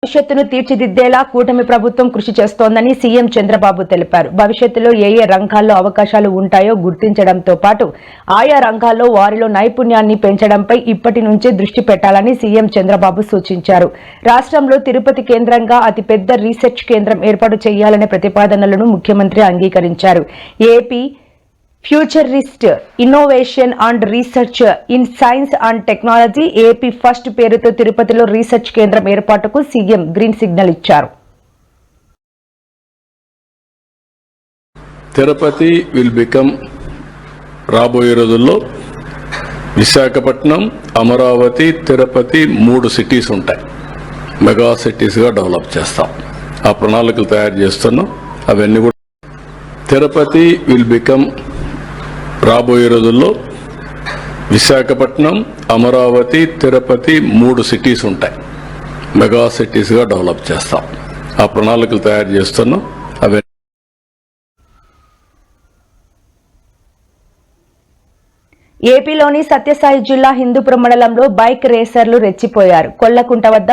భవిష్యత్తును తీర్చిదిద్దేలా కూటమి ప్రభుత్వం కృషి చేస్తోందని సీఎం చంద్రబాబు తెలిపారు. భవిష్యత్తులో ఏ రంగాల్లో అవకాశాలు ఉంటాయో గుర్తించడంతో పాటు ఆయా రంగాల్లో వారిలో నైపుణ్యాన్ని పెంచడంపై ఇప్పటి నుంచే దృష్టి పెట్టాలని సీఎం చంద్రబాబు సూచించారు. రాష్ట్రంలో తిరుపతి కేంద్రంగా అతిపెద్ద రీసెర్చ్ కేంద్రం ఏర్పాటు చేయాలనే ప్రతిపాదనలను ముఖ్యమంత్రి అంగీకరించారు. AP futurist innovation and research in science and technology AP first పేరుతో తిరుపతిలో రీసెర్చ్ కేంద్రం ఏర్పాటుకు సీఎం గ్రీన్ సిగ్నల్ ఇచ్చారు. తిరుపతి విల్ బికమ్ రాబోయే రోజుల్లో విశాఖపట్నం, అమరావతి, తిరుపతి 3 సిటీస్ ఉంటాయి. మెగా సిటీస్గా డెవలప్ చేస్తాం. ఆ ప్రణాళికలు తయారు చేస్తున్నాం. అవన్నీ కూడా తిరుపతి విల్ బికమ్ రాబోయే రోజుల్లో విశాఖపట్నం, అమరావతి, తిరుపతి 3 సిటీస్ ఉంటాయి. మెగా సిటీస్గా డెవలప్ చేస్తాం. ఆ ప్రణాళికలు తయారు చేస్తున్నాం. అవన్నీ ఏపీలోని సత్యసాయి జిల్లా హిందూపురం మండలంలో బైక్ రేసర్లు రెచ్చిపోయారు. కొల్లకుంట వద్ద